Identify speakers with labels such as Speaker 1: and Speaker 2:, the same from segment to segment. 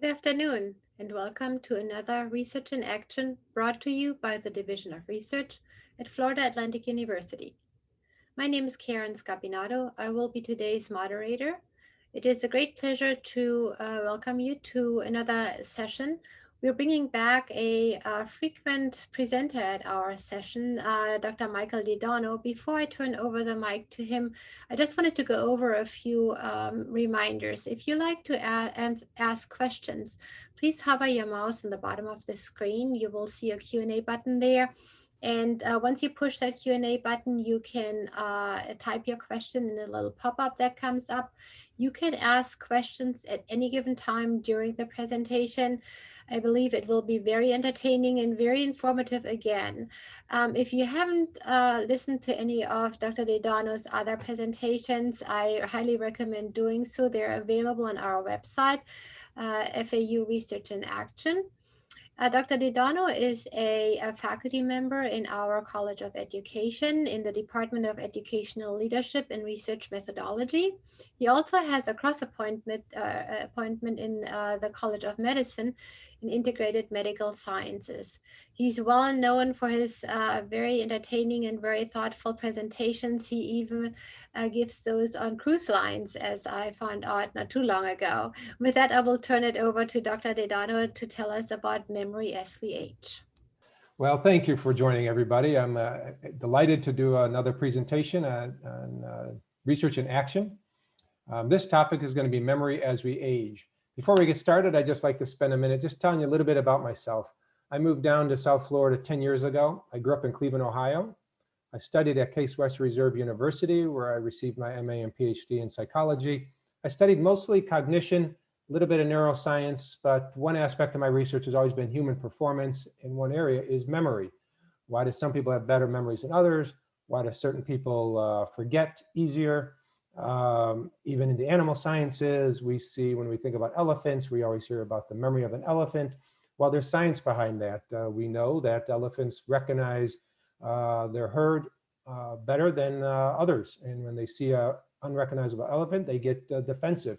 Speaker 1: Good afternoon, and welcome to another Research in Action brought to you by the Division of Research at Florida Atlantic University. My name is Karen Scapinato. I will be today's moderator. It is a great pleasure to welcome you to another session. We're bringing back a frequent presenter at our session, Dr. Michael DeDonno. Before I turn over the mic to him, I just wanted to go over a few reminders. If you like to ask questions, please hover your mouse on the bottom of the screen. You will see a Q&A button there. And once you push that Q&A button, you can type your question in a little pop-up that comes up. You can ask questions at any given time during the presentation. I believe it will be very entertaining and very informative again. If you haven't listened to any of Dr. DeDonno's other presentations, I highly recommend doing so. They're available on our website, FAU Research in Action. Dr. DeDonno is a faculty member in our College of Education in the Department of Educational Leadership and Research Methodology. He also has a cross-appointment appointment in the College of Medicine in Integrated Medical Sciences. He's well known for his very entertaining and very thoughtful presentations. He even gives those on cruise lines, as I found out not too long ago. With that, I will turn it over to Dr. DeDonno to tell us about memory as we age.
Speaker 2: Well, thank you for joining, everybody. I'm delighted to do another presentation on research in action. This topic is going to be memory as we age. Before we get started, I'd just like to spend a minute just telling you a little bit about myself. I moved down to South Florida 10 years ago. I grew up in Cleveland, Ohio. I studied at Case Western Reserve University, where I received my MA and Ph.D. in psychology. I studied mostly cognition, a little bit of neuroscience, but one aspect of my research has always been human performance, and one area is memory. Why do some people have better memories than others? Why do certain people forget easier? Even in the animal sciences, we see when we think about elephants, we always hear about the memory of an elephant. Well, there's science behind that. We know that elephants recognize their herd better than others. And when they see an unrecognizable elephant, they get defensive,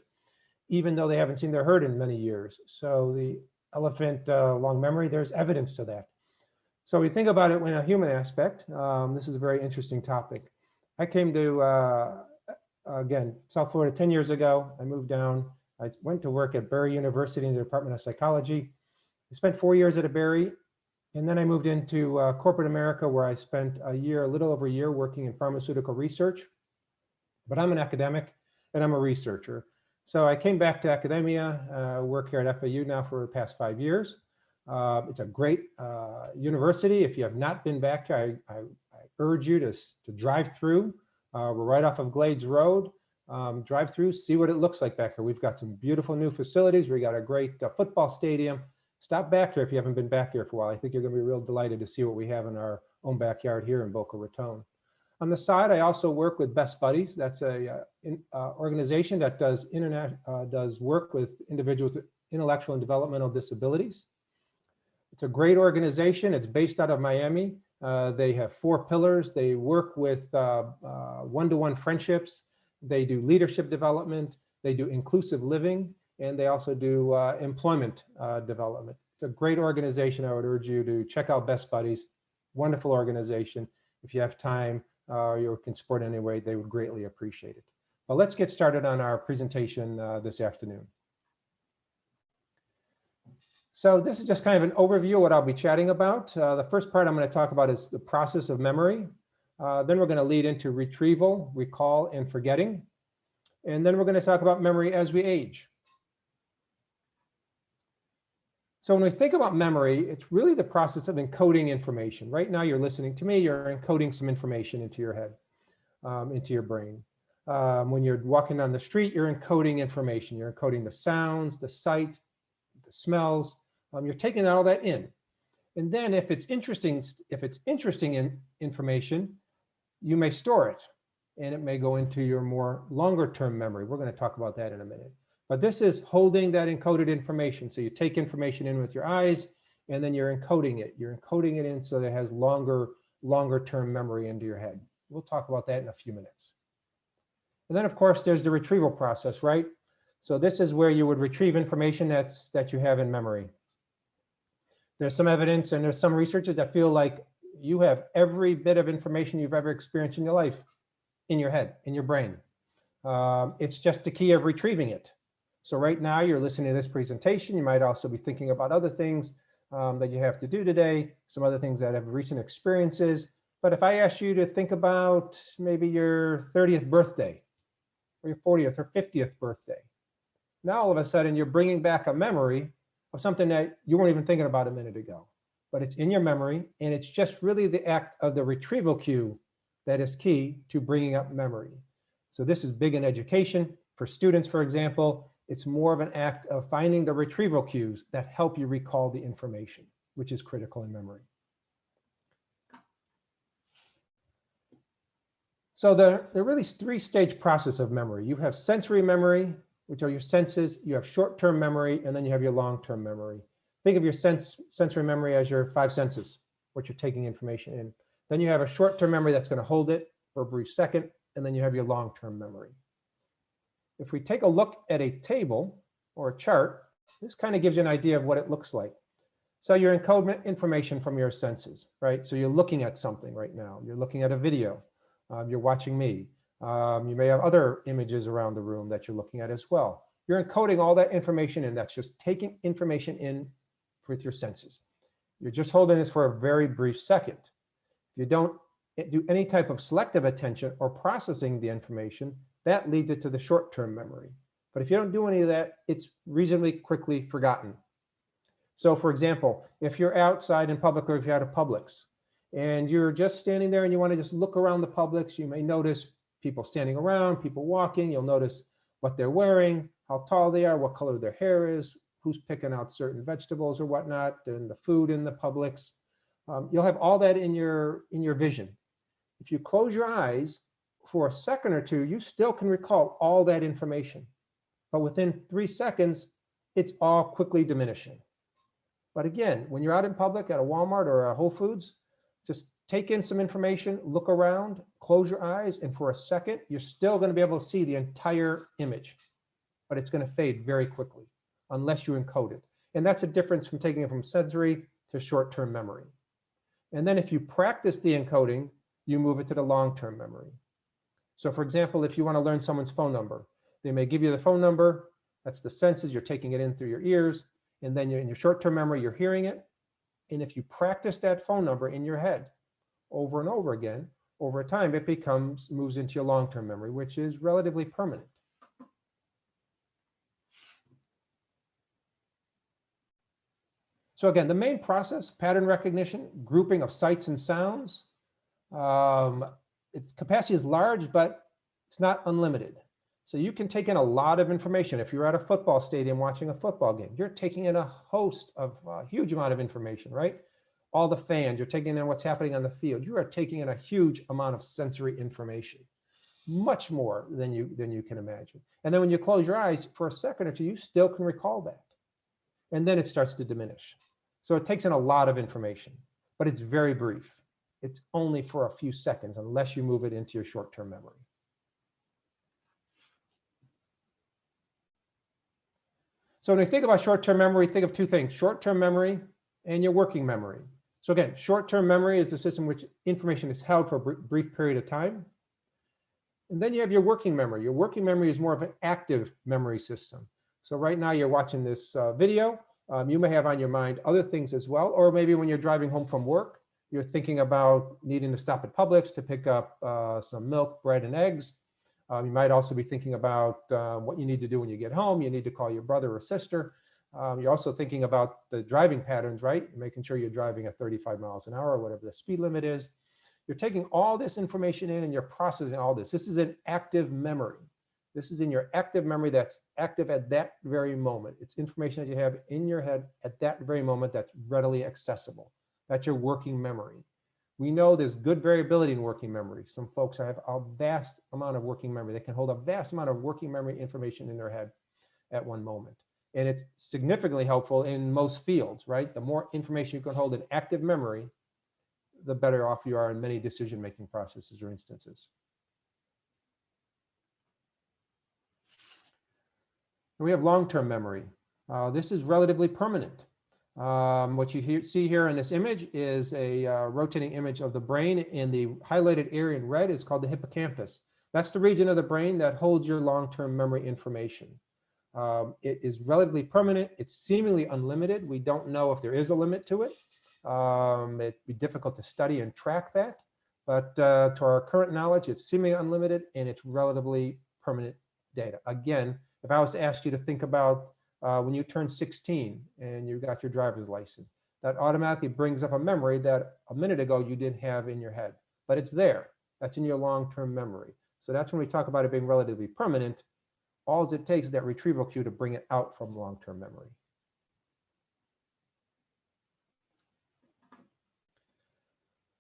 Speaker 2: even though they haven't seen their herd in many years. So the elephant long memory, there's evidence to that. So we think about it in a human aspect. This is a very interesting topic. I came to, again, South Florida 10 years ago. I moved down. I went to work at Berry University in the Department of Psychology. I spent 4 years at Berry. And then I moved into corporate America, where I spent a little over a year working in pharmaceutical research. But I'm an academic and I'm a researcher. So I came back to academia, work here at FAU now for the past 5 years. It's a great university. If you have not been back here, I urge you to drive through. We're right off of Glades Road. Drive through, see what it looks like back here. We've got some beautiful new facilities. We got a great football stadium. Stop back here if you haven't been back here for a while. I think you're going to be real delighted to see what we have in our own backyard here in Boca Raton. On the side, I also work with Best Buddies. That's a organization that does work with individuals with intellectual and developmental disabilities. It's a great organization. It's based out of Miami. They have 4 pillars. They work with one-to-one friendships. They do leadership development. They do inclusive living. And they also do employment development. It's a great organization. I would urge you to check out Best Buddies. Wonderful organization. If you have time, you can support in any way, they would greatly appreciate it. But let's get started on our presentation this afternoon. So this is just kind of an overview of what I'll be chatting about. The first part I'm going to talk about is the process of memory. Then we're going to lead into retrieval, recall, and forgetting. And then we're going to talk about memory as we age. So when we think about memory, it's really the process of encoding information. Right now, you're listening to me, you're encoding some information into your head, into your brain. When you're walking down the street, you're encoding information. You're encoding the sounds, the sights, the smells. You're taking all that in. And then if it's interesting information, you may store it, and it may go into your more longer term memory. We're going to talk about that in a minute. But this is holding that encoded information. So you take information in with your eyes, and then you're encoding it. You're encoding it in so that it has longer term memory into your head. We'll talk about that in a few minutes. And then, of course, there's the retrieval process, right? So this is where you would retrieve information that you have in memory. There's some evidence and there's some researchers that feel like you have every bit of information you've ever experienced in your life in your head, in your brain. It's just the key of retrieving it. So right now you're listening to this presentation. You might also be thinking about other things that you have to do today, some other things that have recent experiences. But if I asked you to think about maybe your 30th birthday or your 40th or 50th birthday, now all of a sudden you're bringing back a memory of something that you weren't even thinking about a minute ago, but it's in your memory, and it's just really the act of the retrieval cue that is key to bringing up memory. So this is big in education. For students, for example, it's more of an act of finding the retrieval cues that help you recall the information, which is critical in memory. So there are really three-stage process of memory. You have sensory memory, which are your senses. You have short-term memory, and then you have your long-term memory. Think of your sensory memory as your five senses, what you're taking information in. Then you have a short-term memory that's going to hold it for a brief second, and then you have your long-term memory. If we take a look at a table or a chart, this kind of gives you an idea of what it looks like. So you're encoding information from your senses, right? So you're looking at something right now. You're looking at a video. You're watching me. You may have other images around the room that you're looking at as well. You're encoding all that information in. That's just taking information in with your senses. You're just holding this for a very brief second. If you don't do any type of selective attention or processing the information, that leads it to the short-term memory. But if you don't do any of that, it's reasonably quickly forgotten. So for example, if you're outside in public or if you're at a Publix and you're just standing there and you want to just look around the Publix, you may notice people standing around, people walking. You'll notice what they're wearing, how tall they are, what color their hair is, who's picking out certain vegetables or whatnot, and the food in the Publix. You'll have all that in your vision. If you close your eyes for a second or two, you still can recall all that information. But within 3 seconds, it's all quickly diminishing. But again, when you're out in public at a Walmart or a Whole Foods, just take in some information, look around, close your eyes, and for a second, you're still going to be able to see the entire image. But it's going to fade very quickly unless you encode it. And that's a difference from taking it from sensory to short-term memory. And then if you practice the encoding, you move it to the long-term memory. So for example, if you want to learn someone's phone number, they may give you the phone number. That's the senses. You're taking it in through your ears. And then in your short-term memory, you're hearing it. And if you practice that phone number in your head over and over again, over time, it moves into your long-term memory, which is relatively permanent. So again, the main process, pattern recognition, grouping of sights and sounds. Its capacity is large, but it's not unlimited. So you can take in a lot of information. If you're at a football stadium watching a football game, you're taking in a huge amount of information, right? All the fans, you're taking in what's happening on the field. You are taking in a huge amount of sensory information, much more than you can imagine. And then when you close your eyes for a second or two, you still can recall that. And then it starts to diminish. So it takes in a lot of information, but it's very brief. It's only for a few seconds unless you move it into your short-term memory. So when we think about short-term memory, think of two things, short-term memory and your working memory. So again, short-term memory is the system in which information is held for a brief period of time. And then you have your working memory. Your working memory is more of an active memory system. So right now you're watching this video. You may have on your mind other things as well, or maybe when you're driving home from work, you're thinking about needing to stop at Publix to pick up some milk, bread, and eggs. You might also be thinking about what you need to do when you get home. You need to call your brother or sister. You're also thinking about the driving patterns, right? Making sure you're driving at 35 miles an hour, or whatever the speed limit is. You're taking all this information in and you're processing all this. This is an active memory. This is in your active memory that's active at that very moment. It's information that you have in your head at that very moment that's readily accessible. That's your working memory. We know there's good variability in working memory. Some folks have a vast amount of working memory. They can hold a vast amount of working memory information in their head at one moment. And it's significantly helpful in most fields, right? The more information you can hold in active memory, the better off you are in many decision-making processes or instances. And we have long-term memory. This is relatively permanent. What you see here in this image is a rotating image of the brain, and the highlighted area in red is called the hippocampus. That's the region of the brain that holds your long-term memory information. It is relatively permanent. It's seemingly unlimited. We don't know if there is a limit to it. It'd be difficult to study and track that, but to our current knowledge, it's seemingly unlimited and it's relatively permanent data. Again, if I was to ask you to think about when you turn 16 and you got your driver's license, that automatically brings up a memory that a minute ago you didn't have in your head, but it's there. That's in your long-term memory. So that's when we talk about it being relatively permanent. All it takes is that retrieval cue to bring it out from long-term memory.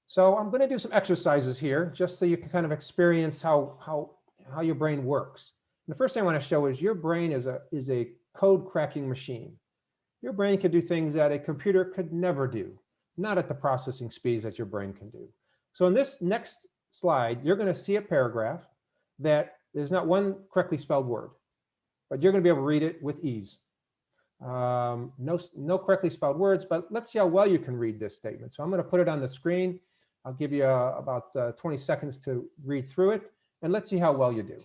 Speaker 2: So I'm going to do some exercises here just so you can kind of experience how your brain works. And the first thing I want to show is your brain is a code cracking machine. Your brain can do things that a computer could never do, not at the processing speeds that your brain can do. So in this next slide, you're going to see a paragraph that there's not one correctly spelled word, but you're going to be able to read it with ease. No correctly spelled words, but let's see how well you can read this statement. So I'm going to put it on the screen. I'll give you about 20 seconds to read through it, and let's see how well you do.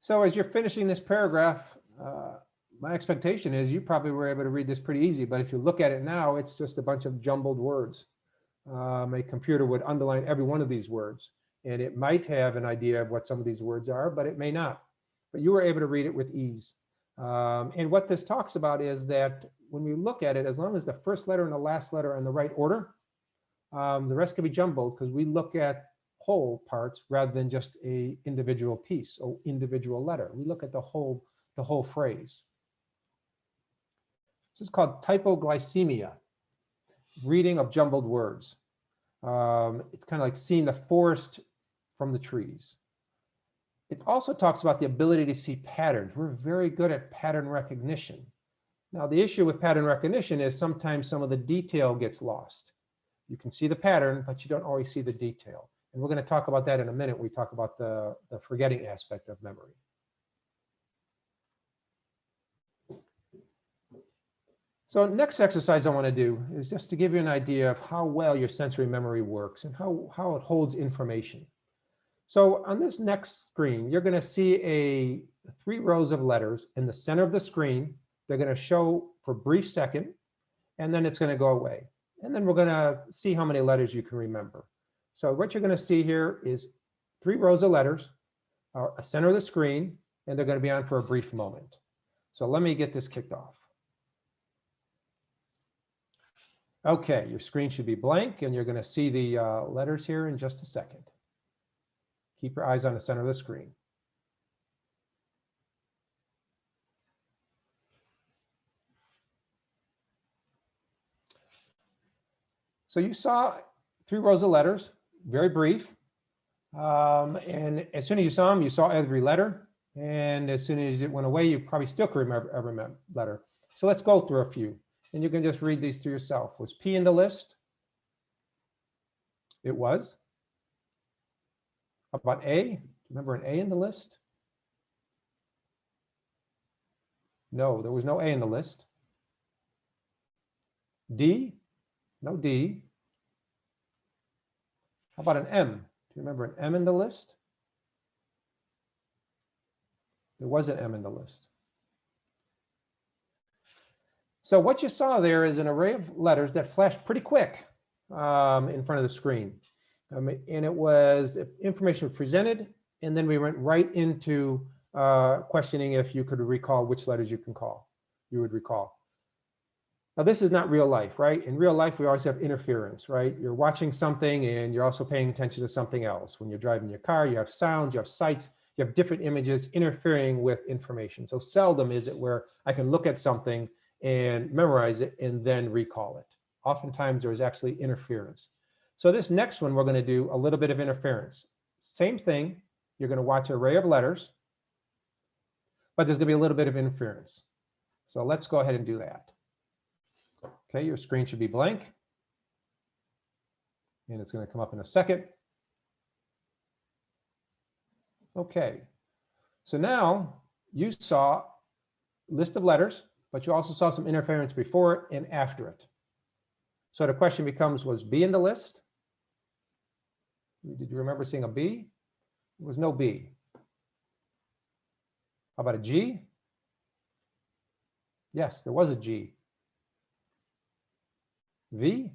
Speaker 2: So as you're finishing this paragraph, my expectation is you probably were able to read this pretty easy, but if you look at it now, it's just a bunch of jumbled words. A computer would underline every one of these words, and it might have an idea of what some of these words are, but it may not. But you were able to read it with ease. And what this talks about is that when we look at it, as long as the first letter and the last letter are in the right order, the rest can be jumbled because we look at whole parts rather than just a individual piece or individual letter. We look at the whole phrase. This is called typoglycemia, reading of jumbled words. It's kind of like seeing the forest from the trees. It also talks about the ability to see patterns. We're very good at pattern recognition. Now, the issue with pattern recognition is sometimes some of the detail gets lost. You can see the pattern, but you don't always see the detail. And we're going to talk about that in a minute when we talk about the forgetting aspect of memory. So next exercise I want to do is just to give you an idea of how well your sensory memory works and how it holds information. So on this next screen, you're going to see 3 rows of letters in the center of the screen. They're going to show for a brief second, and then it's going to go away. And then we're going to see how many letters you can remember. So what you're going to see here is 3 rows of letters, a center of the screen, and they're going to be on for a brief moment. So let me get this kicked off. Okay, your screen should be blank, and you're going to see the letters here in just a second. Keep your eyes on the center of the screen. So you saw 3 rows of letters, very brief. And as soon as you saw them, you saw every letter. And as soon as it went away, you probably still could remember every letter. So let's go through a few. And you can just read these to yourself. Was P in the list? It was. How about A? Remember an A in the list? No, there was no A in the list. D? No D. How about an M? Do you remember an M in the list? There was an M in the list. So what you saw there is an array of letters that flashed pretty quick in front of the screen. And it was information was presented, and then we went right into questioning if you could recall which letters you would recall. Now, this is not real life, right? In real life, we always have interference, right? You're watching something and you're also paying attention to something else. When you're driving your car, you have sounds, you have sights, you have different images interfering with information. So seldom is it where I can look at something and memorize it and then recall it. Oftentimes there is actually interference. So this next one, we're going to do a little bit of interference. Same thing, you're going to watch an array of letters, but there's going to be a little bit of interference. So let's go ahead and do that. Okay, your screen should be blank. And it's going to come up in a second. Okay, so now you saw a list of letters, but you also saw some interference before it and after it. So the question becomes, was B in the list? Did you remember seeing a B? There was no B. How about a G? Yes, there was a G. V?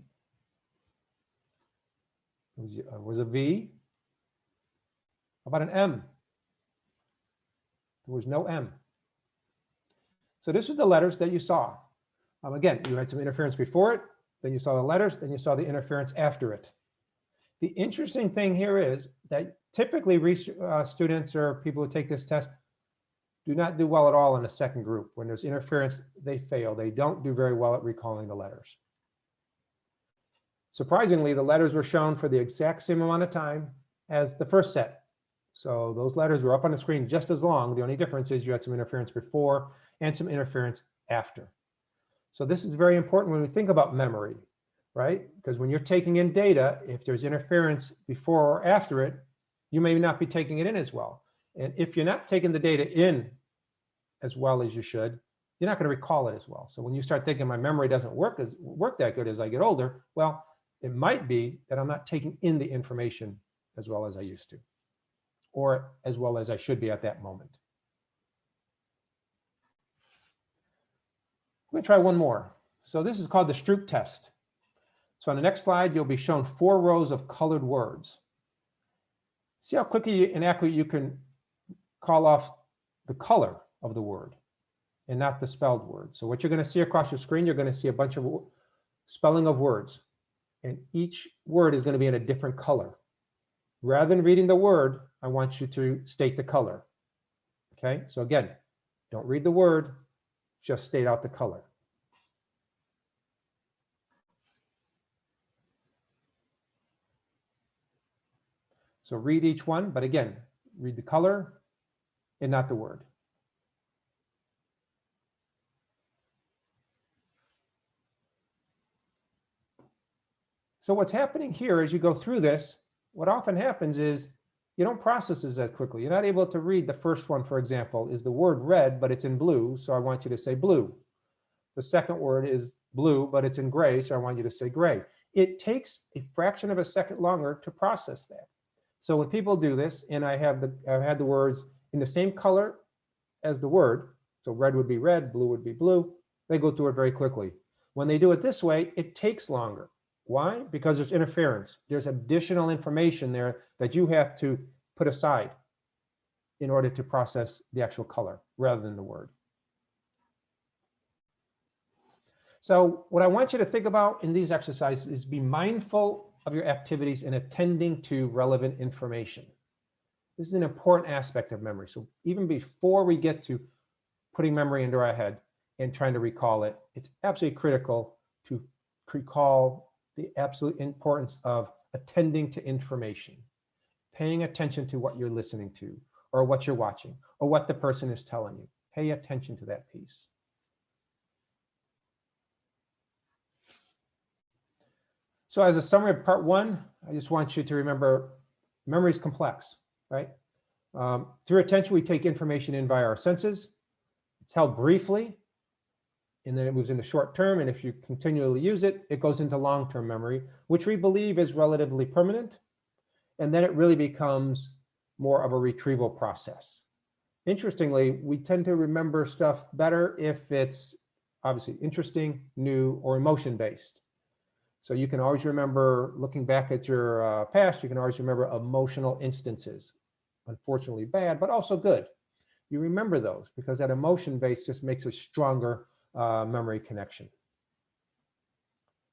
Speaker 2: Was a V. How about an M? There was no M. So this was the letters that you saw. Again, you had some interference before it, then you saw the letters, then you saw the interference after it. The interesting thing here is that typically students or people who take this test do not do well at all in the second group. When there's interference, they fail. They don't do very well at recalling the letters. Surprisingly, the letters were shown for the exact same amount of time as the first set. So those letters were up on the screen just as long. The only difference is you had some interference before and some interference after. So this is very important when we think about memory, right? Because when you're taking in data, if there's interference before or after it, you may not be taking it in as well. And if you're not taking the data in as well as you should, you're not going to recall it as well. So when you start thinking my memory doesn't work that good as I get older, well, it might be that I'm not taking in the information as well as I used to, or as well as I should be at that moment. I'm going to try one more. So this is called the Stroop test. So on the next slide, you'll be shown 4 rows of colored words. See how quickly and accurately you can call off the color of the word and not the spelled word. So what you're going to see across your screen, you're going to see a bunch of spelling of words. And each word is going to be in a different color. Rather than reading the word, I want you to state the color. Okay, so again, don't read the word, just state out the color. So read each one, but again, read the color and not the word. So what's happening here as you go through this, what often happens is you don't process this as quickly. You're not able to read the first one, for example, is the word red, but it's in blue, so I want you to say blue. The second word is blue, but it's in gray, so I want you to say gray. It takes a fraction of a second longer to process that. So when people do this, and I've had the words in the same color as the word, so red would be red, blue would be blue, they go through it very quickly. When they do it this way, it takes longer. Why? Because there's interference. There's additional information there that you have to put aside in order to process the actual color rather than the word. So what I want you to think about in these exercises is be mindful of your activities and attending to relevant information. This is an important aspect of memory. So even before we get to putting memory into our head and trying to recall it, it's absolutely critical to recall the absolute importance of attending to information, paying attention to what you're listening to, or what you're watching, or what the person is telling you. Pay attention to that piece. So as a summary of part 1, I just want you to remember memory is complex, right? Through attention, we take information in via our senses. It's held briefly, and then it moves into short term. And if you continually use it, it goes into long-term memory, which we believe is relatively permanent. And then it really becomes more of a retrieval process. Interestingly, we tend to remember stuff better if it's obviously interesting, new, or emotion-based. So you can always remember, looking back at your past, you can always remember emotional instances, unfortunately bad, but also good. You remember those because that emotion base just makes a stronger memory connection.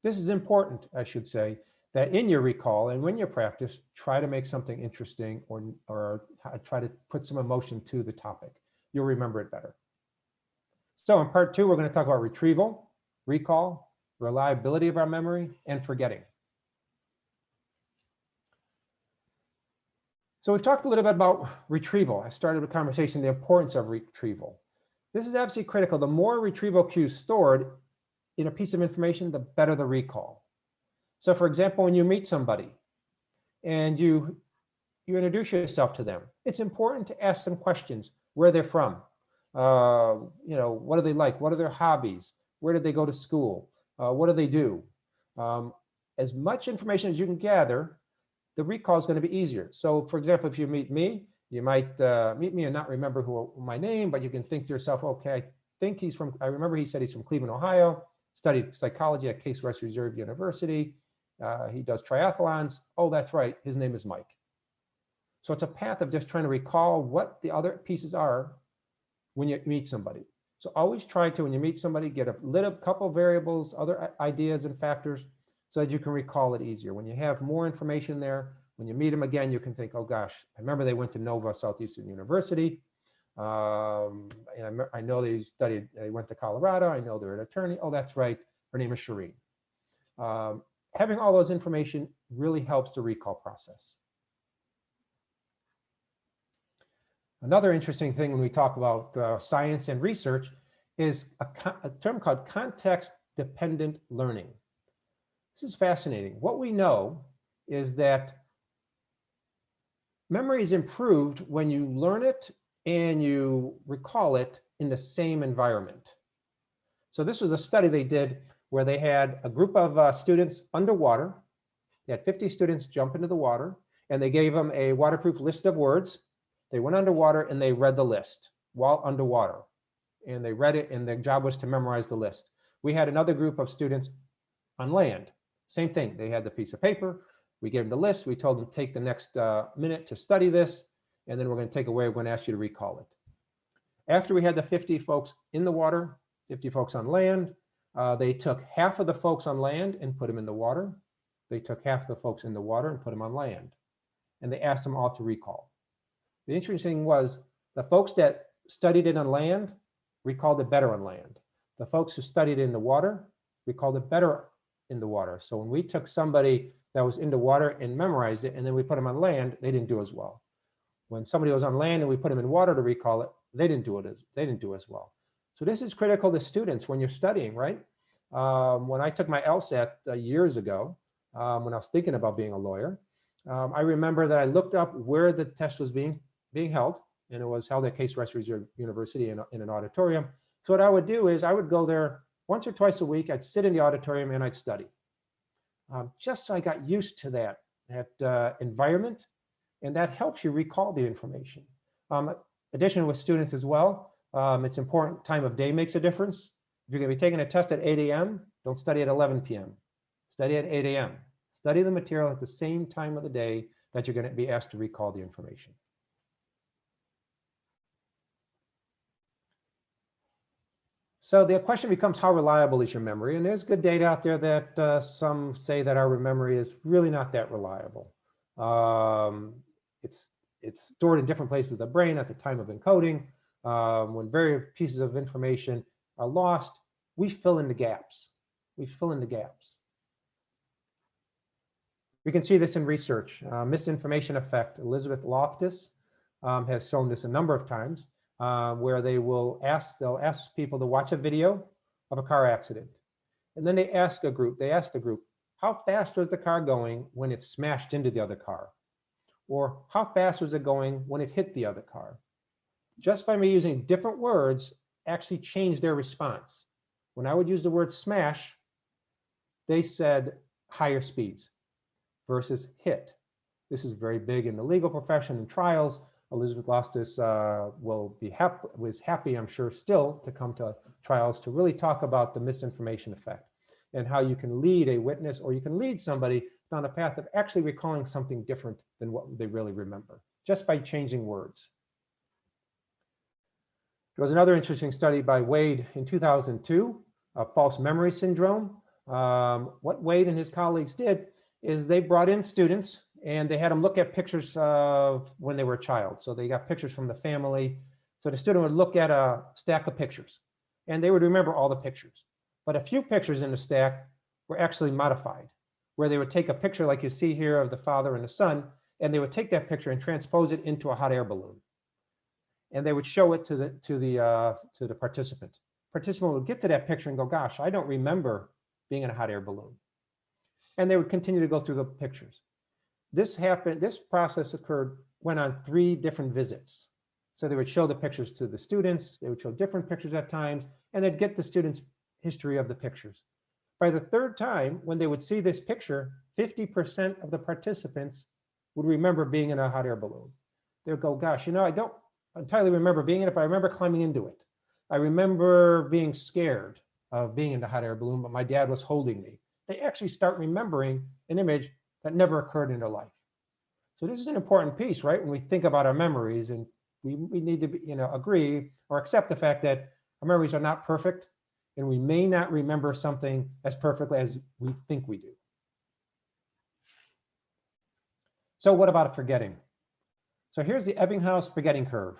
Speaker 2: This is important, I should say, that in your recall and when you practice, try to make something interesting or try to put some emotion to the topic. You'll remember it better. So in part 2, we're going to talk about retrieval, recall, reliability of our memory, and forgetting. So we've talked a little bit about retrieval. I started the conversation, the importance of retrieval. This is absolutely critical. The more retrieval cues stored in a piece of information, the better the recall. So for example, when you meet somebody and you introduce yourself to them, it's important to ask them questions, where they're from, what do they like, what are their hobbies, where did they go to school, what do they do? As much information as you can gather, the recall is going to be easier. So for example, if you meet me, you might meet me and not remember my name, but you can think to yourself, okay, I remember he said he's from Cleveland, Ohio, studied psychology at Case Western Reserve University. He does triathlons. Oh, that's right, his name is Mike. So it's a path of just trying to recall what the other pieces are when you meet somebody. So always try to, when you meet somebody, get a little couple variables, other ideas and factors, so that you can recall it easier. When you have more information there, when you meet them again, you can think, oh gosh, I remember they went to Nova Southeastern University. And I know they went to Colorado. I know they're an attorney. Oh, that's right, her name is Shireen. Having all those information really helps the recall process. Another interesting thing when we talk about science and research is a term called context-dependent learning. This is fascinating. What we know is that memory is improved when you learn it and you recall it in the same environment. So this was a study they did where they had a group of students underwater. They had 50 students jump into the water, and they gave them a waterproof list of words. They went underwater and they read the list while underwater. And they read it, and their job was to memorize the list. We had another group of students on land. Same thing. They had the piece of paper. We gave them the list. We told them to take the next minute to study this, and then we're going to take away. We're going to ask you to recall it. After we had the 50 folks in the water, 50 folks on land, they took half of the folks on land and put them in the water. They took half of the folks in the water and put them on land. And they asked them all to recall. The interesting thing was the folks that studied it on land recalled it better on land. The folks who studied it in the water recalled it better in the water. So when we took somebody that was in the water and memorized it, and then we put them on land, they didn't do as well. When somebody was on land and we put them in water to recall it, they didn't do as well. So this is critical to students when you're studying, right? When I took my LSAT years ago, when I was thinking about being a lawyer, I remember that I looked up where the test was being held, and it was held at Case Western Reserve University in an auditorium. So what I would do is I would go there once or twice a week. I'd sit in the auditorium and I'd study, just so I got used to that environment, and that helps you recall the information. Additionally, with students as well, it's important. Time of day makes a difference. If you're going to be taking a test at 8 a.m., don't study at 11 p.m. Study at 8 a.m. Study the material at the same time of the day that you're going to be asked to recall the information. So the question becomes, how reliable is your memory? And there's good data out there that some say that our memory is really not that reliable. It's stored in different places of the brain at the time of encoding. When various pieces of information are lost, we fill in the gaps. We fill in the gaps. We can see this in research. Misinformation effect. Elizabeth Loftus has shown this a number of times. Where they'll ask people to watch a video of a car accident. And then they asked the group, how fast was the car going when it smashed into the other car? Or how fast was it going when it hit the other car? Just by me using different words actually changed their response. When I would use the word smash, they said higher speeds versus hit. This is very big in the legal profession and trials. Elizabeth Loftus was happy, I'm sure, still to come to trials to really talk about the misinformation effect and how you can lead a witness, or you can lead somebody down a path of actually recalling something different than what they really remember, just by changing words. There was another interesting study by Wade in 2002 of false memory syndrome. What Wade and his colleagues did is they brought in students and they had them look at pictures of when they were a child. So they got pictures from the family. So the student would look at a stack of pictures and they would remember all the pictures. But a few pictures in the stack were actually modified, where they would take a picture like you see here of the father and the son, and they would take that picture and transpose it into a hot air balloon. And they would show it to the participant. Participant would get to that picture and go, gosh, I don't remember being in a hot air balloon. And they would continue to go through the pictures. This process went on 3 different visits. So they would show the pictures to the students, they would show different pictures at times, and they'd get the students' history of the pictures. By the 3rd time, when they would see this picture, 50% of the participants would remember being in a hot air balloon. They would go, gosh, you know, I don't entirely remember being in it, but I remember climbing into it. I remember being scared of being in the hot air balloon, but my dad was holding me. They actually start remembering an image that never occurred in their life. So this is an important piece, right? When we think about our memories, and we need to agree or accept the fact that our memories are not perfect, and we may not remember something as perfectly as we think we do. So what about forgetting? So here's the Ebbinghaus forgetting curve.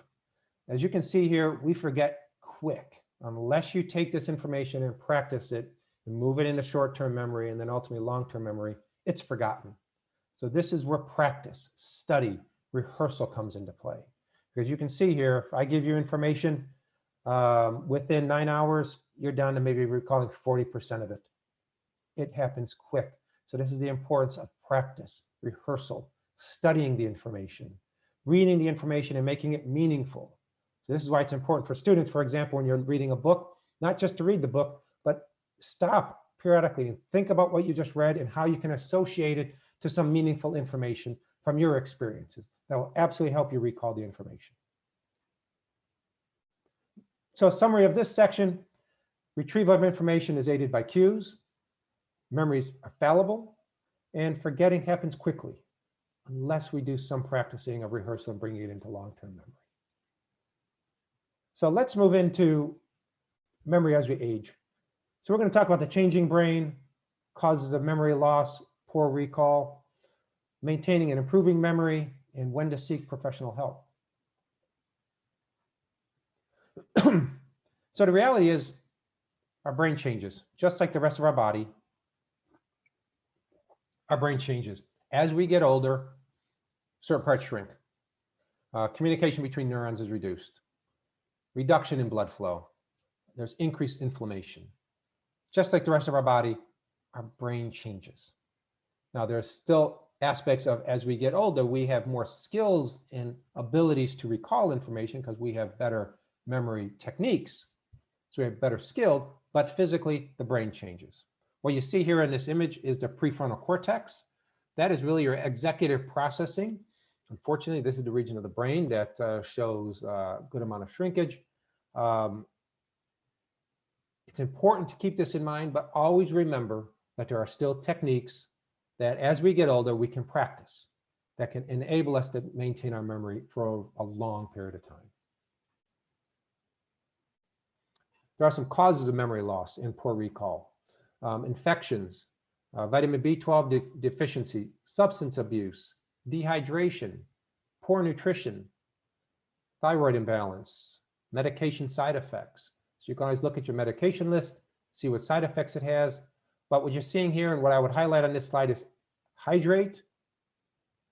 Speaker 2: As you can see here, we forget quick unless you take this information and practice it and move it into short-term memory and then ultimately long-term memory, it's forgotten. So this is where practice, study, rehearsal comes into play. Because you can see here, if I give you information within 9 hours, you're down to maybe recalling 40% of it. It happens quick. So this is the importance of practice, rehearsal, studying the information, reading the information and making it meaningful. So this is why it's important for students, for example, when you're reading a book, not just to read the book, but stop periodically and think about what you just read and how you can associate it to some meaningful information from your experiences. That will absolutely help you recall the information. So a summary of this section: retrieval of information is aided by cues, memories are fallible, and forgetting happens quickly unless we do some practicing of rehearsal and bringing it into long-term memory. So let's move into memory as we age. So we're going to talk about the changing brain, causes of memory loss, poor recall, maintaining and improving memory, and when to seek professional help. So the reality is our brain changes, just like the rest of our body. Our brain changes. As we get older, certain parts shrink. Communication between neurons is reduced. Reduction in blood flow. There's increased inflammation. Just like the rest of our body, our brain changes. Now, there's still aspects of, as we get older, we have more skills and abilities to recall information because we have better memory techniques. So we have better skilled, but physically the brain changes. What you see here in this image is the prefrontal cortex. That is really your executive processing. Unfortunately, this is the region of the brain that shows a good amount of shrinkage. It's important to keep this in mind, but always remember that there are still techniques that as we get older, we can practice that can enable us to maintain our memory for a long period of time. There are some causes of memory loss and poor recall. Infections, vitamin B12 deficiency, substance abuse, dehydration, poor nutrition, thyroid imbalance, medication side effects. So you can always look at your medication list, see what side effects it has. But what you're seeing here and what I would highlight on this slide is hydrate,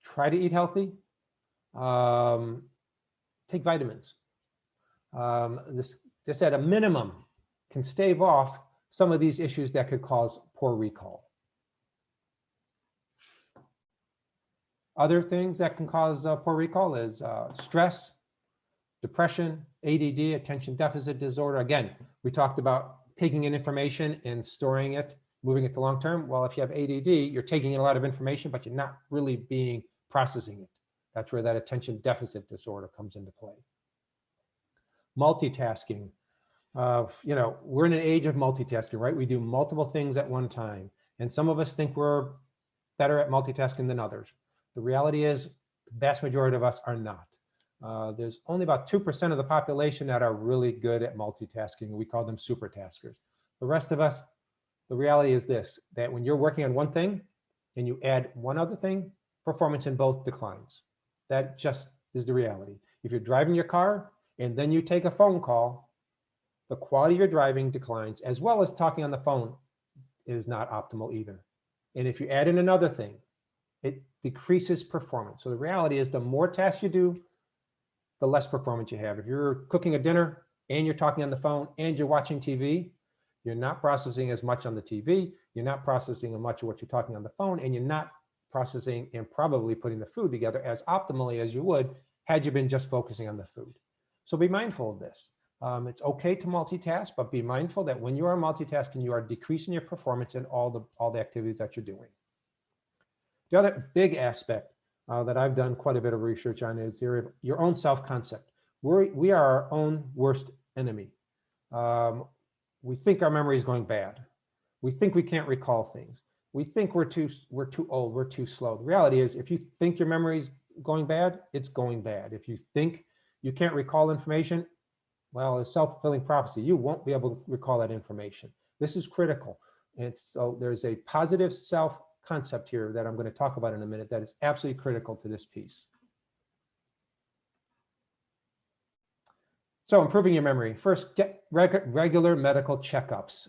Speaker 2: try to eat healthy, take vitamins. This at a minimum can stave off some of these issues that could cause poor recall. Other things that can cause poor recall is stress, depression, ADD, attention deficit disorder. Again, we talked about taking in information and storing it, moving it to long term. Well, if you have ADD, you're taking in a lot of information, but you're not really processing it. That's where that attention deficit disorder comes into play. Multitasking. We're in an age of multitasking, right? We do multiple things at one time. And some of us think we're better at multitasking than others. The reality is the vast majority of us are not. There's only about 2% of the population that are really good at multitasking. We call them supertaskers. The rest of us, the reality is this, that when you're working on one thing and you add one other thing, performance in both declines. That just is the reality. If you're driving your car and then you take a phone call, the quality of your driving declines, as well as talking on the phone is not optimal either. And if you add in another thing, it decreases performance. So the reality is the more tasks you do, the less performance you have. If you're cooking a dinner and you're talking on the phone and you're watching TV, you're not processing as much on the TV, you're not processing as much of what you're talking on the phone, and you're not processing and probably putting the food together as optimally as you would had you been just focusing on the food. So be mindful of this. It's okay to multitask, but be mindful that when you are multitasking, you are decreasing your performance in all the activities that you're doing. The other big aspect that I've done quite a bit of research on is your own self-concept. We are our own worst enemy. We think our memory is going bad. We think we can't recall things. We think we're too old, we're too slow. The reality is, if you think your memory is going bad, it's going bad. If you think you can't recall information, well, it's self-fulfilling prophecy. You won't be able to recall that information. This is critical. And so there's a positive self-concept here that I'm going to talk about in a minute that is absolutely critical to this piece. So improving your memory. First, get regular medical checkups.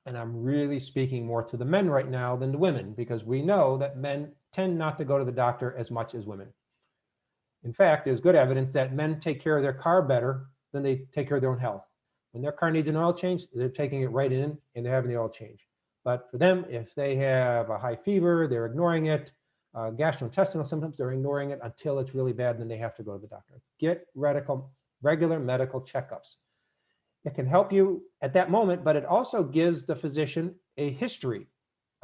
Speaker 2: And I'm really speaking more to the men right now than the women, because we know that men tend not to go to the doctor as much as women. In fact, there's good evidence that men take care of their car better than they take care of their own health. When their car needs an oil change, they're taking it right in and they're having the oil change. But for them, if they have a high fever, they're ignoring it. Gastrointestinal symptoms, they're ignoring it until it's really bad, and then they have to go to the doctor. Get regular medical checkups. It can help you at that moment, but it also gives the physician a history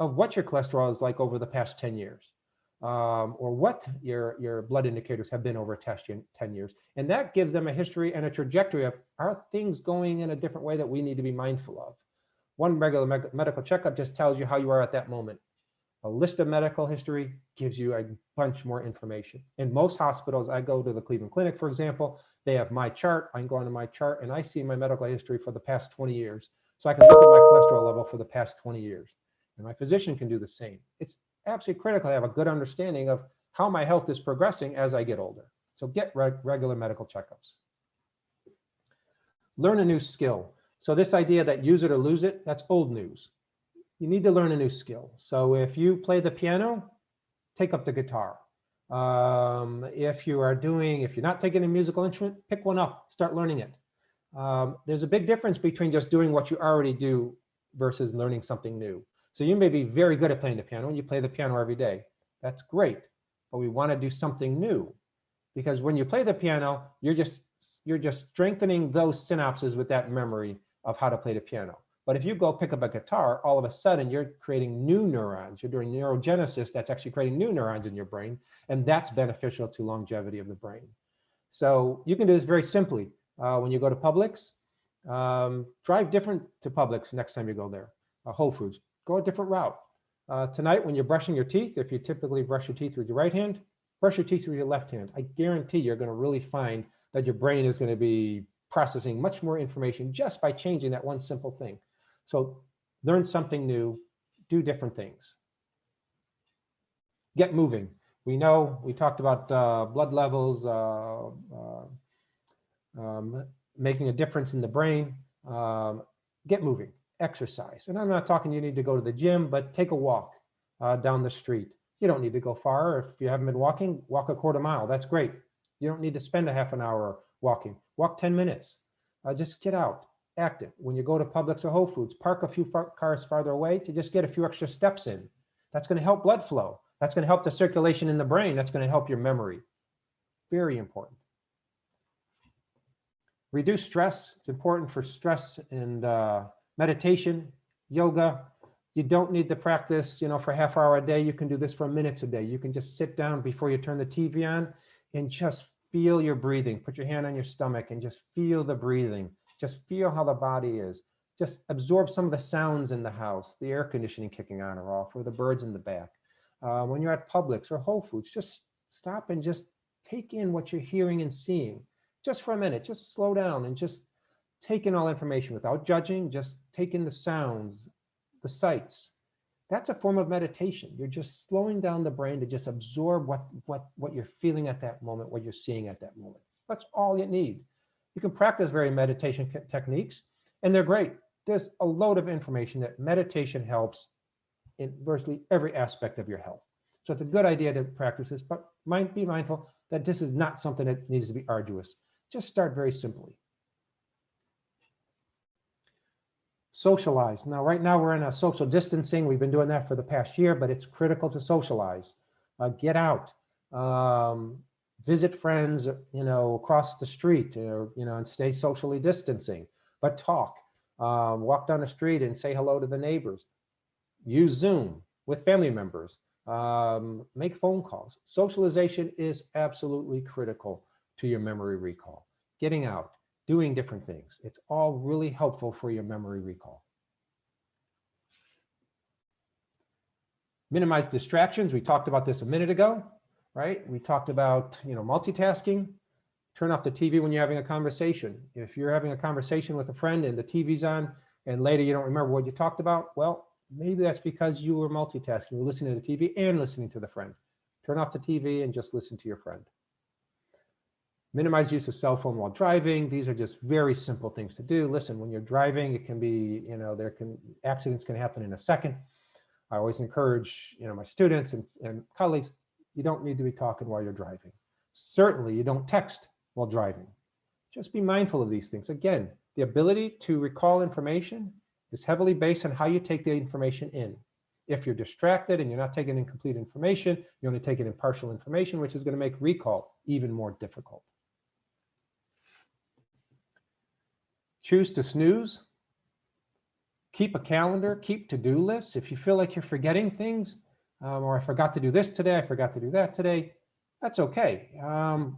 Speaker 2: of what your cholesterol is like over the past 10 years, or what your blood indicators have been over 10 years. And that gives them a history and a trajectory of, are things going in a different way that we need to be mindful of? One regular medical checkup just tells you how you are at that moment. A list of medical history gives you a bunch more information. In most hospitals, I go to the Cleveland Clinic, for example, they have my chart. I can go onto my chart and I see my medical history for the past 20 years. So I can look at my cholesterol level for the past 20 years. And my physician can do the same. It's absolutely critical to have a good understanding of how my health is progressing as I get older. So get regular medical checkups. Learn a new skill. So this idea that use it or lose it, that's old news. You need to learn a new skill. So if you play the piano, take up the guitar. If you're not taking a musical instrument, pick one up, start learning it. There's a big difference between just doing what you already do versus learning something new. So you may be very good at playing the piano and you play the piano every day. That's great, but we want to do something new, because when you play the piano, you're just strengthening those synapses with that memory of how to play the piano. But if you go pick up a guitar, all of a sudden you're creating new neurons. You're doing neurogenesis that's actually creating new neurons in your brain, and that's beneficial to longevity of the brain. So you can do this very simply. When you go to Publix, drive different to Publix next time you go there. Whole Foods, go a different route. Tonight, when you're brushing your teeth, if you typically brush your teeth with your right hand, brush your teeth with your left hand. I guarantee you're going to really find that your brain is going to be processing much more information just by changing that one simple thing. So learn something new, do different things. Get moving. We talked about blood levels, making a difference in the brain. Get moving, exercise. And I'm not talking you need to go to the gym, but take a walk down the street. You don't need to go far. If you haven't been walking, walk a quarter mile. That's great. You don't need to spend a half an hour walking. Walk 10 minutes. Just get out, active. When you go to Publix or Whole Foods, park a few cars farther away to just get a few extra steps in. That's going to help blood flow. That's going to help the circulation in the brain. That's going to help your memory. Very important. Reduce stress. It's important for stress and meditation, yoga. You don't need to practice, for a half hour a day. You can do this for minutes a day. You can just sit down before you turn the TV on and just feel your breathing. Put your hand on your stomach and just feel the breathing. Just feel how the body is. Just absorb some of the sounds in the house, the air conditioning kicking on or off, or the birds in the back. When you're at Publix or Whole Foods, just stop and just take in what you're hearing and seeing. Just for a minute, just slow down and just take in all information without judging, just take in the sounds, the sights. That's a form of meditation. You're just slowing down the brain to just absorb what you're feeling at that moment, what you're seeing at that moment. That's all you need. You can practice various meditation techniques. And they're great. There's a load of information that meditation helps in virtually every aspect of your health. So it's a good idea to practice this, but be mindful that this is not something that needs to be arduous. Just start very simply. Socialize. Now, right now we're in a social distancing. We've been doing that for the past year, but it's critical to socialize. Get out, visit friends, across the street, and stay socially distancing, but talk. Walk down the street and say hello to the neighbors. Use Zoom with family members. Make phone calls. Socialization is absolutely critical to your memory recall. Getting out, doing different things. It's all really helpful for your memory recall. Minimize distractions. We talked about this a minute ago, right? We talked about, multitasking. Turn off the TV when you're having a conversation. If you're having a conversation with a friend and the TV's on and later you don't remember what you talked about, well, maybe that's because you were multitasking. You were listening to the TV and listening to the friend. Turn off the TV and just listen to your friend. Minimize use of cell phone while driving. These are just very simple things to do. Listen, when you're driving, it can be, accidents can happen in a second. I always encourage, my students and colleagues, you don't need to be talking while you're driving. Certainly, you don't text while driving. Just be mindful of these things. Again, the ability to recall information is heavily based on how you take the information in. If you're distracted and you're not taking in complete information, you're only taking in partial information, which is going to make recall even more difficult. Choose to snooze. Keep a calendar, keep to-do lists. If you feel like you're forgetting things, or I forgot to do this today, I forgot to do that today, that's okay.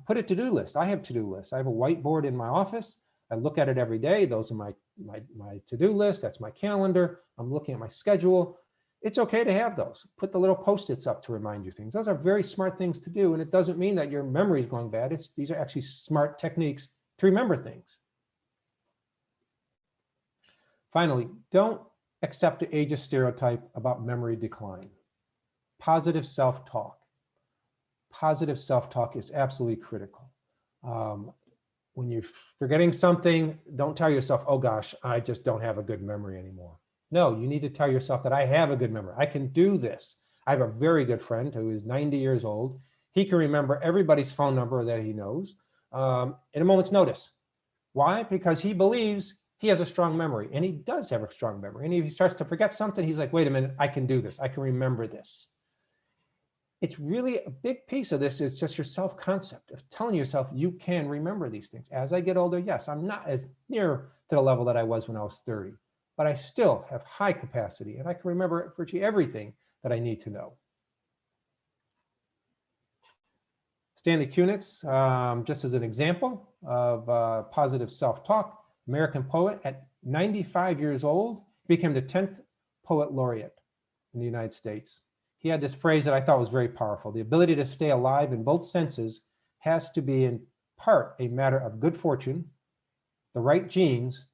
Speaker 2: Put a to-do list. I have to-do lists. I have a whiteboard in my office. I look at it every day. Those are my to-do list. That's my calendar. I'm looking at my schedule. It's okay to have those. Put the little Post-its up to remind you things. Those are very smart things to do. And it doesn't mean that your memory is going bad. These are actually smart techniques to remember things. Finally, don't accept the ageist stereotype about memory decline. Positive self-talk. Positive self-talk is absolutely critical. When you're forgetting something, don't tell yourself, oh gosh, I just don't have a good memory anymore. No, you need to tell yourself that I have a good memory. I can do this. I have a very good friend who is 90 years old. He can remember everybody's phone number that he knows in a moment's notice. Why? Because he believes he has a strong memory, and he does have a strong memory. And if he starts to forget something, he's like, wait a minute, I can do this. I can remember this. It's really a big piece of this is just your self-concept of telling yourself you can remember these things. As I get older, yes, I'm not as near to the level that I was when I was 30, but I still have high capacity and I can remember virtually everything that I need to know. Stanley Kunitz, just as an example of positive self-talk, American poet at 95 years old, became the 10th poet laureate in the United States. He had this phrase that I thought was very powerful. The ability to stay alive in both senses has to be in part a matter of good fortune, the right genes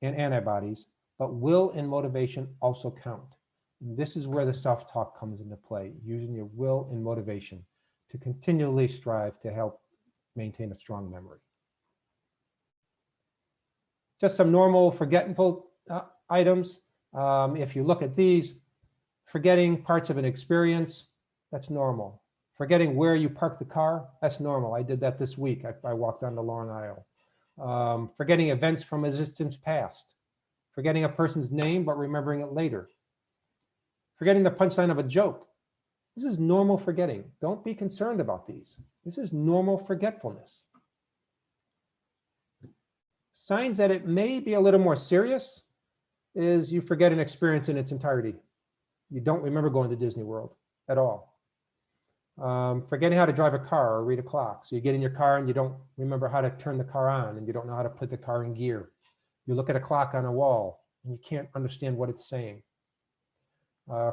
Speaker 2: and antibodies, but will and motivation also count. And this is where the self-talk comes into play, using your will and motivation to continually strive to help maintain a strong memory. Just some normal forgetful items. If you look at these, forgetting parts of an experience, that's normal. Forgetting where you parked the car, that's normal. I did that this week. I walked down the Long Aisle. Forgetting events from a distant past. Forgetting a person's name, but remembering it later. Forgetting the punchline of a joke. This is normal forgetting. Don't be concerned about these. This is normal forgetfulness. Signs that it may be a little more serious is you forget an experience in its entirety. You don't remember going to Disney World at all. Forgetting how to drive a car or read a clock. So you get in your car and you don't remember how to turn the car on and you don't know how to put the car in gear. You look at a clock on a wall and you can't understand what it's saying.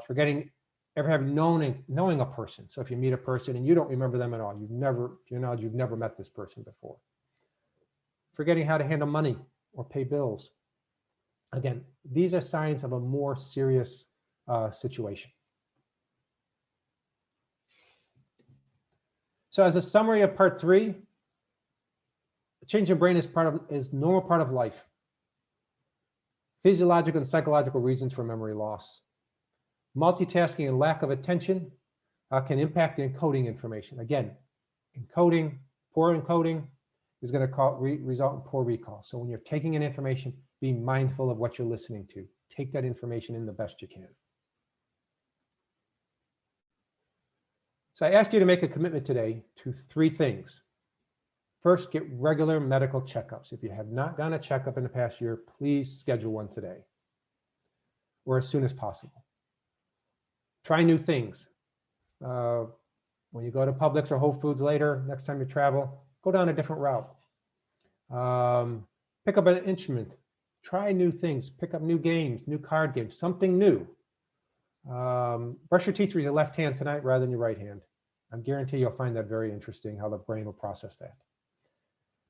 Speaker 2: Forgetting ever having knowing a person. So if you meet a person and you don't remember them at all, you've never met this person before. Forgetting how to handle money or pay bills. Again, these are signs of a more serious situation. So as a summary of part 3, the change in brain is normal part of life. Physiological and psychological reasons for memory loss. Multitasking and lack of attention can impact the encoding information. Again, encoding, poor encoding is going to result in poor recall. So when you're taking in information, be mindful of what you're listening to. Take that information in the best you can. So I ask you to make a commitment today to 3 things. First, get regular medical checkups. If you have not done a checkup in the past year, please schedule one today or as soon as possible. Try new things. When you go to Publix or Whole Foods later, next time you travel, go down a different route. Pick up an instrument. Try new things. Pick up new games, new card games, something new. Brush your teeth with your left hand tonight rather than your right hand. I guarantee you'll find that very interesting, how the brain will process that.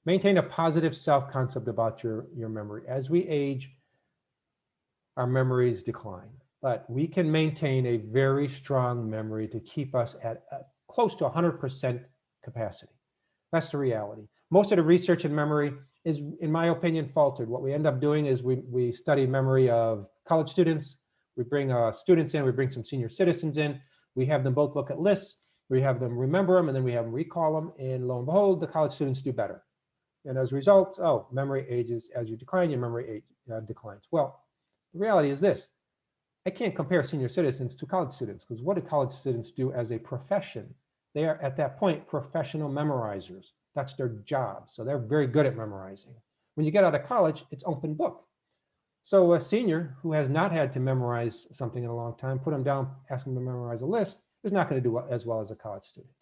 Speaker 2: Maintain a positive self-concept about your memory. As we age, our memories decline, but we can maintain a very strong memory to keep us at close to 100% capacity. That's the reality. Most of the research in memory is, in my opinion, faltered. What we end up doing is we study memory of college students. We bring students in, we bring some senior citizens in. We have them both look at lists. We have them remember them, and then we have them recall them. And lo and behold, the college students do better. And as a result, memory ages. As you decline, your memory declines. Well, the reality is this. I can't compare senior citizens to college students, because what do college students do as a profession? They are, at that point, professional memorizers. That's their job. So they're very good at memorizing. When you get out of college, it's open book. So a senior who has not had to memorize something in a long time, put them down, ask them to memorize a list, is not going to do as well as a college student.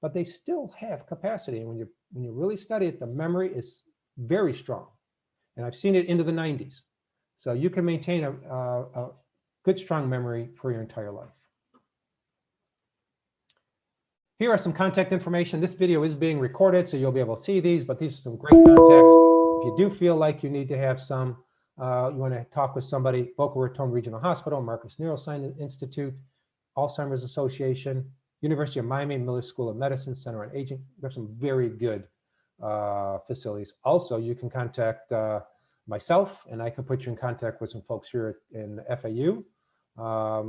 Speaker 2: But they still have capacity. And when you really study it, the memory is very strong. And I've seen it into the 90s. So you can maintain a good, strong memory for your entire life. Here are some contact information. This video is being recorded, so you'll be able to see these, but these are some great contacts. If you do feel like you need to have some, you want to talk with somebody, Boca Raton Regional Hospital, Marcus Neuroscience Institute, Alzheimer's Association, University of Miami, Miller School of Medicine, Center on Aging. There's some very good facilities. Also, you can contact myself, and I can put you in contact with some folks here in the FAU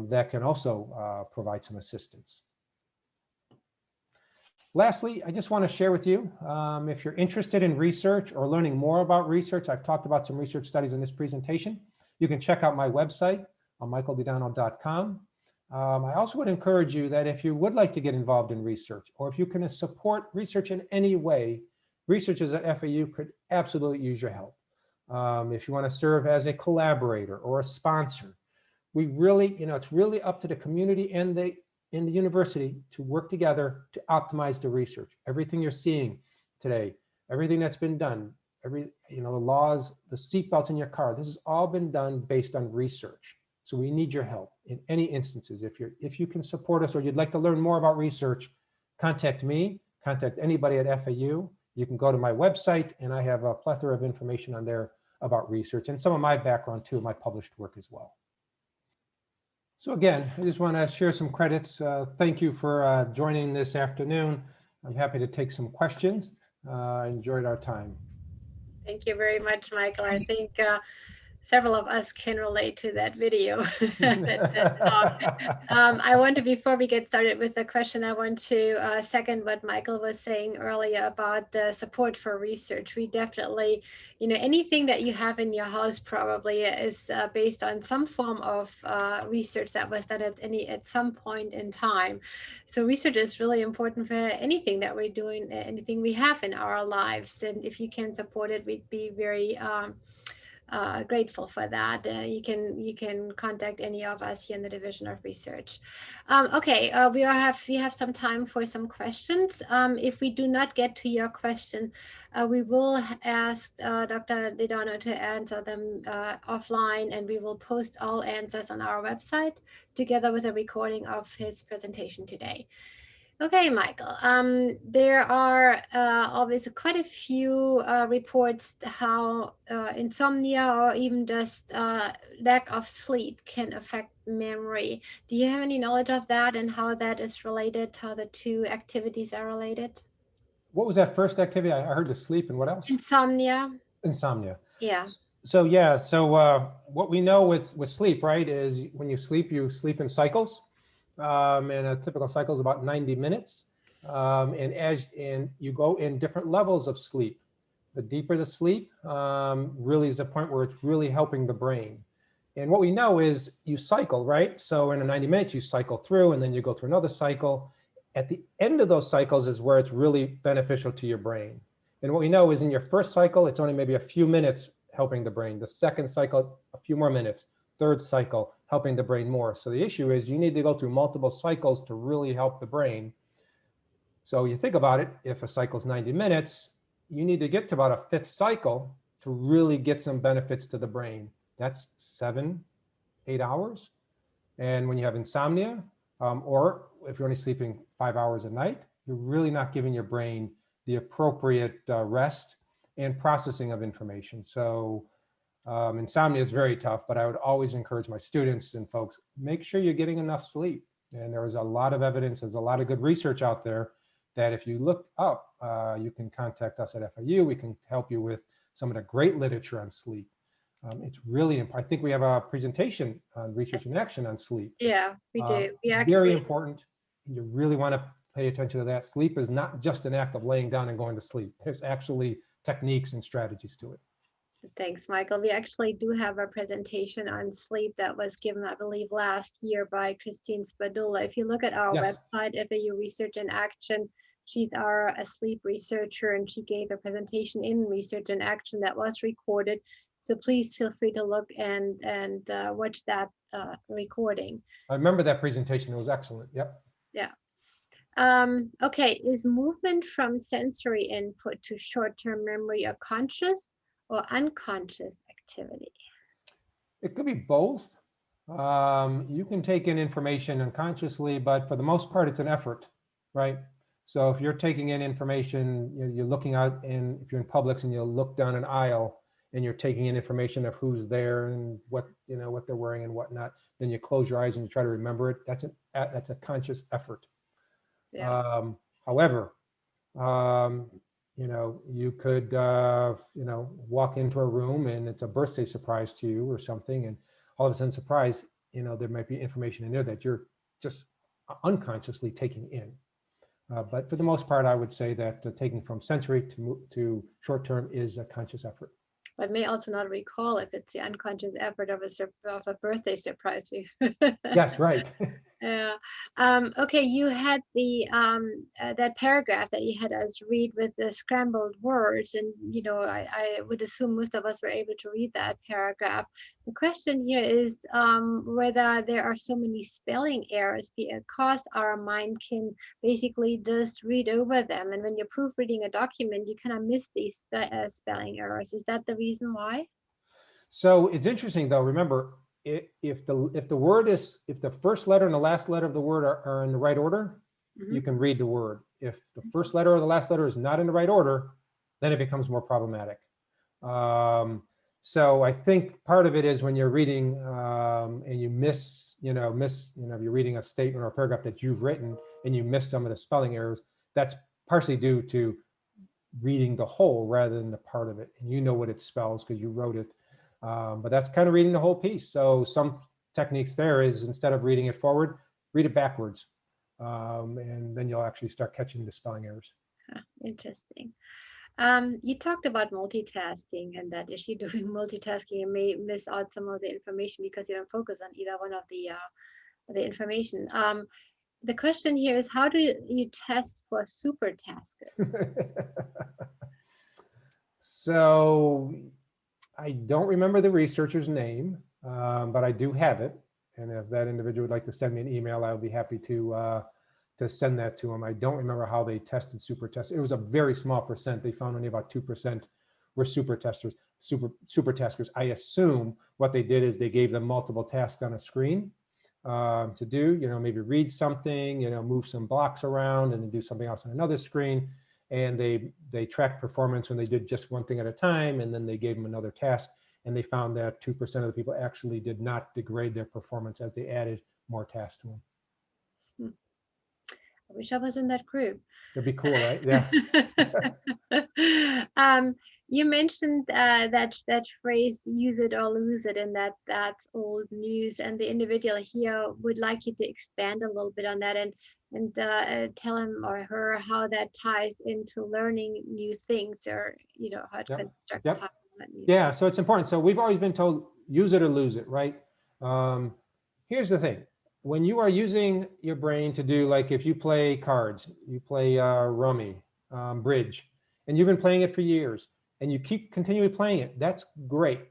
Speaker 2: that can also provide some assistance. Lastly, I just want to share with you, if you're interested in research or learning more about research, I've talked about some research studies in this presentation. You can check out my website on michaeldedonno.com. I also would encourage you that if you would like to get involved in research, or if you can support research in any way, researchers at FAU could absolutely use your help. If you want to serve as a collaborator or a sponsor, we really, it's really up to the community and the university to work together to optimize the research. Everything you're seeing today, everything that's been done, the laws, the seatbelts in your car, this has all been done based on research. So we need your help in any instances. If you can support us or you'd like to learn more about research, contact me, contact anybody at FAU. You can go to my website, and I have a plethora of information on there about research and some of my background too, my published work as well. So again, I just want to share some credits. Thank you for joining this afternoon. I'm happy to take some questions. I enjoyed our time.
Speaker 1: Thank you very much, Michael. I think several of us can relate to that video. I want to, before we get started with the question, I want to second what Michael was saying earlier about the support for research. We definitely, anything that you have in your house probably is based on some form of research that was done at some point in time. So research is really important for anything that we're doing, anything we have in our lives. And if you can support it, we'd be very grateful for that. You can contact any of us here in the Division of Research. Okay, we have some time for some questions. If we do not get to your question, we will ask Dr. DeDonno to answer them offline, and we will post all answers on our website together with a recording of his presentation today. Okay, Michael, there are obviously quite a few reports how insomnia or even just lack of sleep can affect memory. Do you have any knowledge of that and how that is related, how the two activities are related?
Speaker 2: What was that first activity? I heard the sleep and what else?
Speaker 1: Insomnia.
Speaker 2: Insomnia.
Speaker 1: Yeah.
Speaker 2: So yeah, so what we know with sleep, right, is when you sleep in cycles, and a typical cycle is about 90 minutes, and you go in different levels of sleep. The deeper the sleep, really is the point where it's really helping the brain. And what we know is you cycle, right? So in a 90 minutes, you cycle through, and then you go through another cycle. At the end of those cycles is where it's really beneficial to your brain. And what we know is in your first cycle, it's only maybe a few minutes helping the brain. The second cycle, a few more minutes. Third cycle, helping the brain more. So the issue is you need to go through multiple cycles to really help the brain. So you think about it, if a cycle is 90 minutes, you need to get to about a fifth cycle to really get some benefits to the brain. That's 7, 8 hours. And when you have insomnia, or if you're only sleeping 5 hours a night, you're really not giving your brain the appropriate rest and processing of information. So insomnia is very tough, but I would always encourage my students and folks, make sure you're getting enough sleep. And there is a lot of evidence, there's a lot of good research out there that if you look up, you can contact us at FIU. We can help you with some of the great literature on sleep. It's really important. I think we have a presentation on research in action on sleep.
Speaker 1: Yeah, we do.
Speaker 2: Very important. You really want to pay attention to that. Sleep is not just an act of laying down and going to sleep. There's actually techniques and strategies to it.
Speaker 1: Thanks, Michael. We actually do have a presentation on sleep that was given, I believe, last year by Christine Spadula. If you look at our website, FAU Research in Action, she's a sleep researcher, and she gave a presentation in Research in Action that was recorded. So please feel free to look and watch that recording.
Speaker 2: I remember that presentation. It was excellent. Yep.
Speaker 1: Yeah. Okay, is movement from sensory input to short-term memory a conscious or unconscious activity?
Speaker 2: It could be both. You can take in information unconsciously, but for the most part, it's an effort, right? So if you're taking in information, you're looking out if you're in Publix and you look down an aisle and you're taking in information of who's there and what they're wearing and whatnot, then you close your eyes and you try to remember it. That's a conscious effort.
Speaker 1: Yeah.
Speaker 2: However, you could, walk into a room and it's a birthday surprise to you or something, and all of a sudden, surprise, there might be information in there that you're just unconsciously taking in. But for the most part, I would say that taking from sensory to short term is a conscious effort.
Speaker 1: But may also not recall if it's the unconscious effort of a birthday surprise.
Speaker 2: Yes, right.
Speaker 1: Yeah. Okay, you had that paragraph that you had us read with the scrambled words, and I would assume most of us were able to read that paragraph. The question here is whether there are so many spelling errors because our mind can basically just read over them, and when you're proofreading a document, you kind of miss these spelling errors. Is that the reason why?
Speaker 2: So it's interesting though. Remember, if the first letter and the last letter of the word are in the right order, you can read the word. If the first letter or the last letter is not in the right order, then it becomes more problematic. So I think part of it is when you're reading and you miss, if you're reading a statement or a paragraph that you've written and you miss some of the spelling errors, that's partially due to reading the whole rather than the part of it. And you know what it spells because you wrote it. But that's kind of reading the whole piece. So some techniques there is instead of reading it forward, read it backwards. And then you'll actually start catching the spelling errors.
Speaker 1: Interesting. You talked about multitasking, and that if you're doing multitasking, you may miss out some of the information because you don't focus on either one of the information. The question here is, how do you test for super taskers?
Speaker 2: So I don't remember the researcher's name, but I do have it. And if that individual would like to send me an email, I would be happy to send that to him. I don't remember how they tested super testers. It was a very small percent. They found only about 2% were super taskers. I assume what they did is they gave them multiple tasks on a screen to do, maybe read something, move some blocks around and then do something else on another screen. And they tracked performance when they did just one thing at a time, and then they gave them another task. And they found that 2% of the people actually did not degrade their performance as they added more tasks to them.
Speaker 1: I wish I was in that group.
Speaker 2: That'd be cool, right? Yeah.
Speaker 1: You mentioned that phrase "use it or lose it," and that's old news. And the individual here would like you to expand a little bit on that and tell him or her how that ties into learning new things, or how to
Speaker 2: Yep.
Speaker 1: construct
Speaker 2: Yep.
Speaker 1: time on new
Speaker 2: Yeah.
Speaker 1: things.
Speaker 2: So it's important. So we've always been told use it or lose it, right? Um, Here's the thing. When you are using your brain to do, like if you play cards, you play rummy, bridge, and you've been playing it for years, and you keep continually playing it, that's great.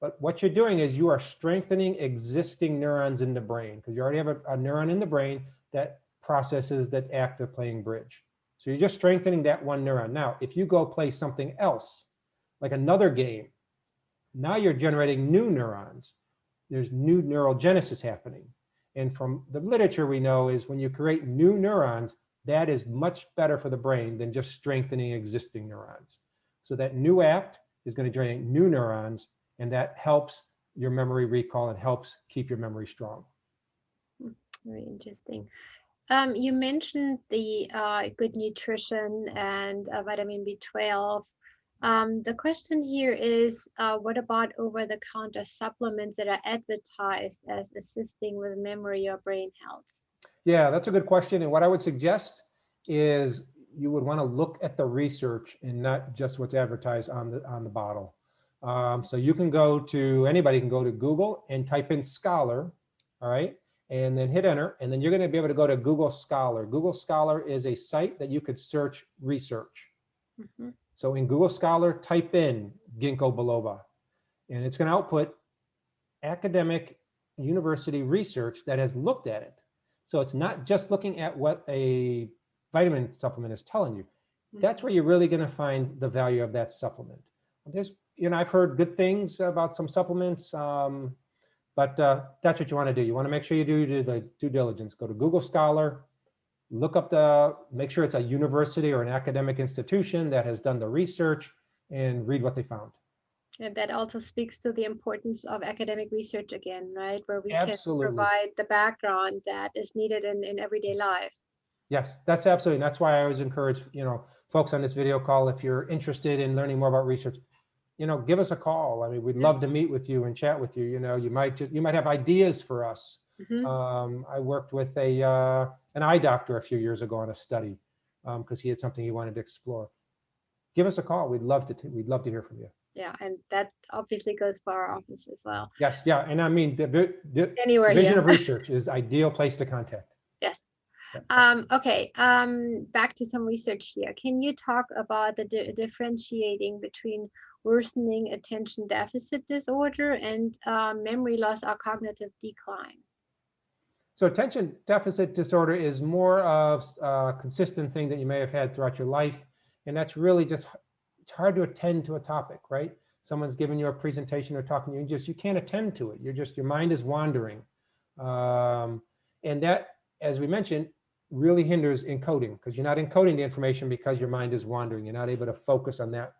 Speaker 2: But what you're doing is you are strengthening existing neurons in the brain, because you already have a neuron in the brain that processes that act of playing bridge. So you're just strengthening that one neuron. Now, if you go play something else, like another game, now you're generating new neurons. There's new neurogenesis happening. And from the literature we know is when you create new neurons, that is much better for the brain than just strengthening existing neurons. So that new act is going to generate new neurons, and that helps your memory recall and helps keep your memory strong.
Speaker 1: Very interesting. You mentioned the good nutrition and vitamin B12. The question here is, what about over-the-counter supplements that are advertised as assisting with memory or brain health?
Speaker 2: Yeah, that's a good question. And what I would suggest is you would want to look at the research and not just what's advertised on the bottle. So you can go to, anybody can go to Google and type in Scholar, all right, and then hit enter, and then you're going to be able to go to Google Scholar. Google Scholar is a site that you could search research.
Speaker 1: Mm-hmm.
Speaker 2: So in Google Scholar, type in ginkgo biloba, and it's going to output academic university research that has looked at it. So it's not just looking at what a vitamin supplement is telling you. That's where you're really going to find the value of that supplement. There's, I've heard good things about some supplements, but that's what you want to do. You want to make sure you do the due diligence. Go to Google Scholar, look up make sure it's a university or an academic institution that has done the research, and read what they found.
Speaker 1: And that also speaks to the importance of academic research again, right? Where we can
Speaker 2: Absolutely.
Speaker 1: provide the background that is needed in everyday life.
Speaker 2: Yes, that's absolutely. And that's why I always encourage, folks on this video call, if you're interested in learning more about research, give us a call. I mean, we'd love to meet with you and chat with you. You might have ideas for us.
Speaker 1: Mm-hmm.
Speaker 2: I worked with an eye doctor a few years ago on a study because he had something he wanted to explore. Give us a call. We'd love to hear from you.
Speaker 1: Yeah, and that obviously goes for our office as well.
Speaker 2: Yes, yeah, and I mean, the
Speaker 1: Anywhere
Speaker 2: Division
Speaker 1: here.
Speaker 2: of Research is ideal place to contact.
Speaker 1: Yes.
Speaker 2: Yeah.
Speaker 1: Okay. Back to some research here. Can you talk about the differentiating between worsening attention deficit disorder and memory loss or cognitive decline?
Speaker 2: So attention deficit disorder is more of a consistent thing that you may have had throughout your life. And that's really just, it's hard to attend to a topic, right? Someone's giving you a presentation or talking to you, you can't attend to it. Your mind is wandering. And that, as we mentioned, really hinders encoding, because you're not encoding the information because your mind is wandering. You're not able to focus on that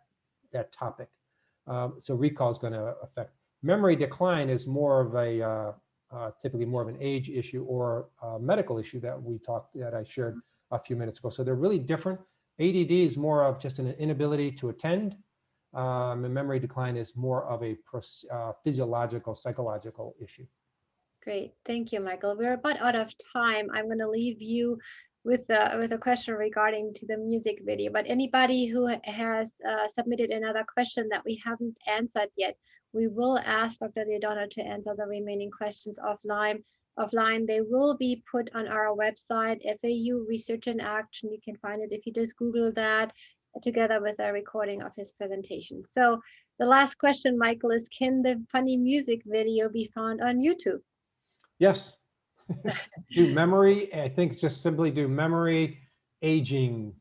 Speaker 2: topic. So recall is going to affect. Memory decline is more of a, typically more of an age issue or a medical issue that I shared a few minutes ago. So they're really different. ADD is more of just an inability to attend. And memory decline is more of a physiological, psychological issue.
Speaker 1: Great. Thank you, Michael. We're about out of time. I'm going to leave you with a question regarding to the music video, but anybody who has submitted another question that we haven't answered yet, we will ask Dr. DeDonno to answer the remaining questions offline. They will be put on our website, FAU Research in Action. You can find it if you just Google that, together with a recording of his presentation. So the last question, Michael, is can the funny music video be found on YouTube?
Speaker 2: Yes. Do memory, I think just simply do memory aging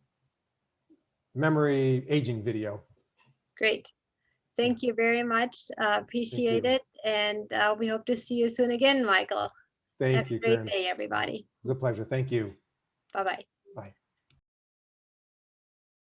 Speaker 2: video.
Speaker 1: Great. Thank you very much. Appreciate it. And we hope to see you soon again, Michael.
Speaker 2: Thank
Speaker 1: Have
Speaker 2: you,
Speaker 1: a great
Speaker 2: Karen.
Speaker 1: day, everybody.
Speaker 2: It was a pleasure. Thank you.
Speaker 1: Bye-bye.
Speaker 2: Bye.